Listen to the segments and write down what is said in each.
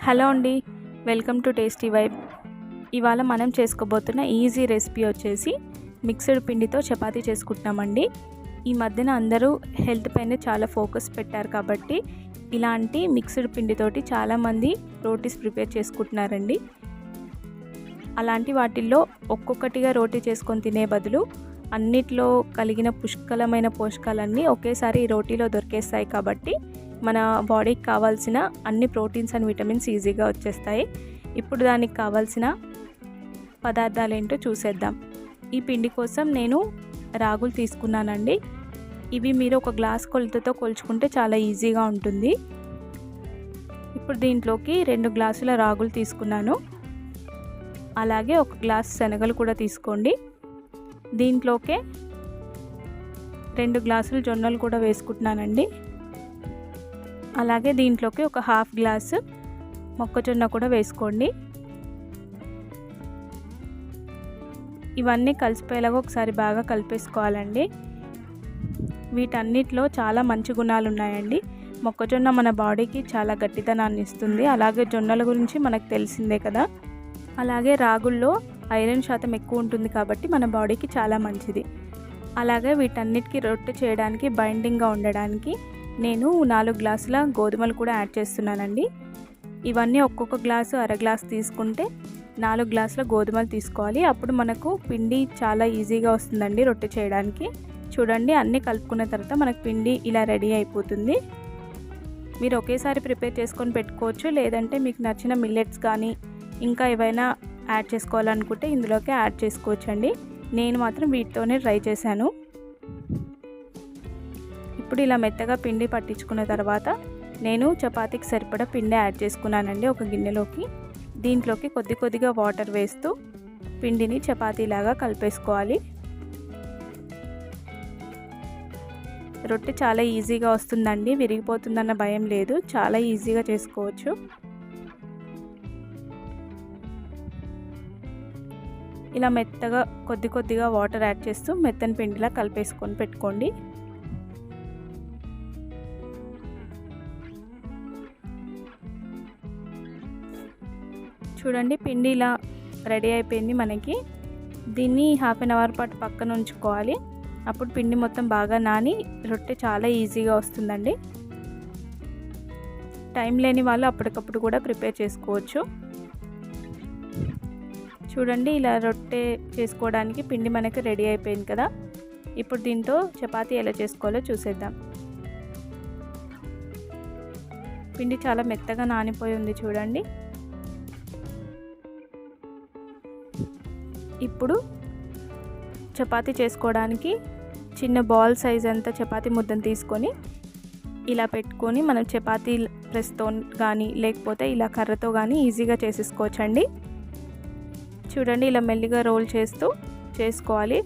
Hello అండి, welcome to tasty vibe. ఇవాళ మనం చేసుకోబోతున్న ఈజీ రెసిపీ వచ్చేసి మిక్స్డ్ పిండితో చపాతీ చేసుకుంటున్నామండి. ఈ మధ్యన అందరూ హెల్త్ పైన చాలా ఫోకస్ పెట్టారు కాబట్టి ఇలాంటి మిక్స్డ్ పిండితోటి చాలామంది రోటీస్ ప్రిపేర్ చేసుకుంటున్నారండి. అలాంటి వాటిల్లో ఒక్కొక్కటిగా రోటీ చేసుకొని తినే బదులు అన్నిట్లో కలిగిన పుష్కలమైన పోషకాలన్నీ ఒకేసారి ఈ రోటీలో దొరికేస్తాయి కాబట్టి మన బాడీకి కావాల్సిన అన్ని ప్రోటీన్స్ అండ్ విటమిన్స్ ఈజీగా వచ్చేస్తాయి. ఇప్పుడు దానికి కావాల్సిన పదార్థాలు ఏంటో చూసేద్దాం. ఈ పిండి కోసం నేను రాగులు తీసుకున్నానండి. ఇవి మీరు ఒక గ్లాస్ కొలతతో కొలుచుకుంటే చాలా ఈజీగా ఉంటుంది. ఇప్పుడు దీంట్లోకి 2 గ్లాసుల రాగులు తీసుకున్నాను. అలాగే 1 గ్లాస్ శనగలు కూడా తీసుకోండి. దీంట్లోకే 2 గ్లాసులు జొన్నలు కూడా వేసుకుంటున్నానండి. అలాగే దీంట్లోకి 1/2 గ్లాసు మొక్కజొన్న కూడా వేసుకోండి. ఇవన్నీ కలిసిపోయేలాగా ఒకసారి బాగా కలిపేసుకోవాలండి. వీటన్నిటిలో చాలా మంచి గుణాలు ఉన్నాయండి. మొక్కజొన్న మన బాడీకి చాలా గట్టిదనాన్ని ఇస్తుంది. అలాగే జొన్నల గురించి మనకు తెలిసిందే కదా. అలాగే రాగుల్లో ఐరన్ శాతం ఎక్కువ ఉంటుంది కాబట్టి మన బాడీకి చాలా మంచిది. అలాగే వీటన్నిటికీ రొట్టె చేయడానికి బైండింగ్గా ఉండడానికి నేను 4 గ్లాసుల గోధుమలు కూడా యాడ్ చేస్తున్నానండి. ఇవన్నీ ఒక్కొక్క గ్లాసు అర గ్లాసు తీసుకుంటే 4 గ్లాసుల గోధుమలు తీసుకోవాలి. అప్పుడు మనకు పిండి చాలా ఈజీగా వస్తుందండి రొట్టె చేయడానికి. చూడండి, అన్నీ కలుపుకున్న తర్వాత మనకు పిండి ఇలా రెడీ అయిపోతుంది. మీరు ఒకేసారి ప్రిపేర్ చేసుకొని పెట్టుకోవచ్చు, లేదంటే మీకు నచ్చిన మిల్లెట్స్ కానీ ఇంకా ఏవైనా యాడ్ చేసుకోవాలనుకుంటే ఇందులోకి యాడ్ చేసుకోవచ్చండి. నేను మాత్రం వీటితోనే ట్రై చేశాను. ఇప్పుడు ఇలా మెత్తగా పిండి పట్టించుకున్న తర్వాత నేను చపాతీకి సరిపడా పిండి యాడ్ చేసుకున్నానండి ఒక గిన్నెలోకి. దీంట్లోకి కొద్దిగా వాటర్ వేస్తూ పిండిని చపాతీలాగా కలిపేసుకోవాలి. రొట్టె చాలా ఈజీగా వస్తుందండి, విరిగిపోతుందన్న భయం లేదు. చాలా ఈజీగా చేసుకోవచ్చు. ఇలా మెత్తగా కొద్దిగా వాటర్ యాడ్ చేస్తూ మెత్తని పిండిలా కలిపేసుకొని పెట్టుకోండి. చూడండి, పిండి ఇలా రెడీ అయిపోయింది మనకి. దీన్ని 1/2 అవర్ పాటు పక్కన ఉంచుకోవాలి. అప్పుడు పిండి మొత్తం బాగా నాని రొట్టె చాలా ఈజీగా వస్తుందండి. టైం లేని వాళ్ళు అప్పటికప్పుడు కూడా ప్రిపేర్ చేసుకోవచ్చు. చూడండి, ఇలా రొట్టె చేసుకోవడానికి పిండి మనకి రెడీ అయిపోయింది కదా. ఇప్పుడు దీంతో చపాతీ ఎలా చేసుకోవాలో చూసేద్దాం. పిండి చాలా మెత్తగా నానిపోయి ఉంది చూడండి. ఇప్పుడు చపాతీ చేసుకోవడానికి చిన్న బాల్ సైజ్ అంతా చపాతీ ముద్దను తీసుకొని ఇలా పెట్టుకొని మనం చపాతీ ప్రెస్తో కానీ లేకపోతే ఇలా కర్రతో కానీ ఈజీగా చేసేసుకోవచ్చండి. చూడండి, ఇలా మెల్లిగా రోల్ చేస్తూ చేసుకోవాలి.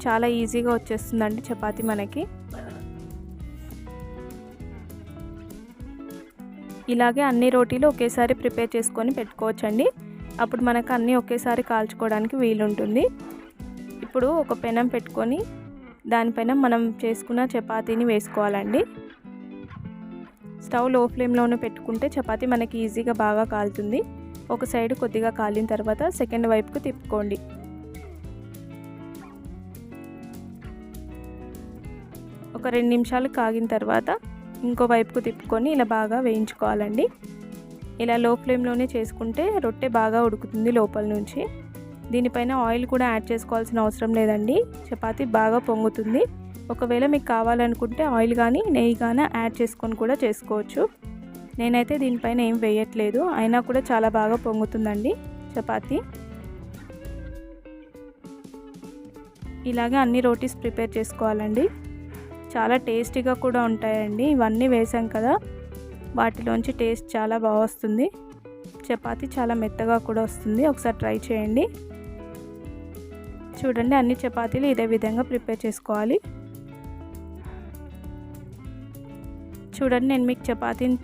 చాలా ఈజీగా వచ్చేస్తుందండి చపాతీ మనకి. ఇలాగే అన్ని రోటీలు ఒకేసారి ప్రిపేర్ చేసుకొని పెట్టుకోవచ్చండి. అప్పుడు మనకు అన్నీ ఒకేసారి కాల్చుకోవడానికి వీలుంటుంది. ఇప్పుడు ఒక పెనం పెట్టుకొని దానిపైన మనం చేసుకున్న చపాతీని వేసుకోవాలండి. స్టవ్ లో ఫ్లేమ్లోనే పెట్టుకుంటే చపాతీ మనకి ఈజీగా బాగా కాలుతుంది. ఒక సైడ్ కొద్దిగా కాలిన తర్వాత సెకండ్ వైపుకు తిప్పుకోండి. ఒక 2 నిమిషాలు కాగిన తర్వాత ఇంకో వైపుకు తిప్పుకొని ఇలా బాగా వేయించుకోవాలండి. ఇలా లో ఫ్లేమ్లోనే చేసుకుంటే రొట్టె బాగా ఉడుకుతుంది లోపల నుంచి. దీనిపైన ఆయిల్ కూడా యాడ్ చేసుకోవాల్సిన అవసరం లేదండి. చపాతీ బాగా పొంగుతుంది. ఒకవేళ మీకు కావాలనుకుంటే ఆయిల్ కానీ నెయ్యి కానీ యాడ్ చేసుకొని కూడా చేసుకోవచ్చు. నేనైతే దీనిపైన ఏం వేయట్లేదు, అయినా కూడా చాలా బాగా పొంగుతుందండి చపాతీ. ఇలాగే అన్ని రోటీస్ ప్రిపేర్ చేసుకోవాలండి. చాలా టేస్టీగా కూడా ఉంటాయండి. ఇవన్నీ వేసాం కదా, వాటిలోంచి టేస్ట్ చాలా బాగా వస్తుంది. చపాతీ చాలా మెత్తగా కూడా వస్తుంది. ఒకసారి ట్రై చేయండి. చూడండి, అన్ని చపాతీలు ఇదే విధంగా ప్రిపేర్ చేసుకోవాలి. చూడండి, నేను మీకు చపాతీని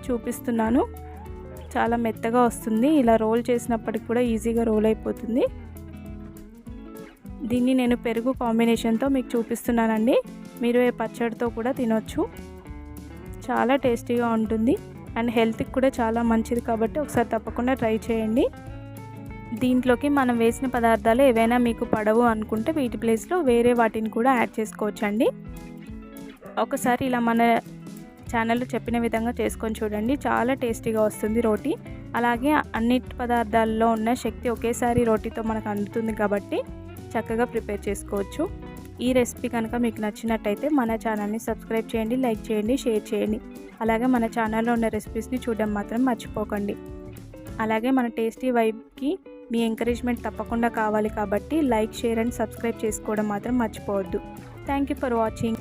చూపిస్తున్నాను. చాలా మెత్తగా వస్తుంది. ఇలా రోల్ చేసినప్పటికి కూడా ఈజీగా రోల్ అయిపోతుంది. దీన్ని నేను పెరుగు కాంబినేషన్తో మీకు చూపిస్తున్నానండి. మీరు ఏ పచ్చడితో కూడా తినొచ్చు. చాలా టేస్టీగా ఉంటుంది. అండ్ హెల్త్కి కూడా చాలా మంచిది కాబట్టి ఒకసారి తప్పకుండా ట్రై చేయండి. దీంట్లోకి మనం వేసిన పదార్థాలు ఏవైనా మీకు పడవు అనుకుంటే వీటి ప్లేస్లో వేరే వాటిని కూడా యాడ్ చేసుకోవచ్చండి. ఒకసారి ఇలా మన ఛానల్లో చెప్పిన విధంగా చేసుకొని చూడండి, చాలా టేస్టీగా వస్తుంది రోటీ. అలాగే అన్ని పదార్థాల్లో ఉన్న శక్తి ఒకేసారి రోటీతో మనకు అందుతుంది కాబట్టి చక్కగా ప్రిపేర్ చేసుకోవచ్చు. ఈ రెసిపీ కనుక మీకు నచ్చినట్టయితే మన ఛానల్ని సబ్స్క్రైబ్ చేయండి, లైక్ చేయండి, షేర్ చేయండి. అలాగే మన ఛానల్లో ఉన్న రెసిపీస్ని చూడడం మాత్రం మర్చిపోకండి. అలాగే మన టేస్టీ వైబ్కి మీ ఎంకరేజ్మెంట్ తప్పకుండా కావాలి కాబట్టి లైక్, షేర్ అండ్ సబ్స్క్రైబ్ చేసుకోవడం మాత్రం మర్చిపోవద్దు. Thank you for watching.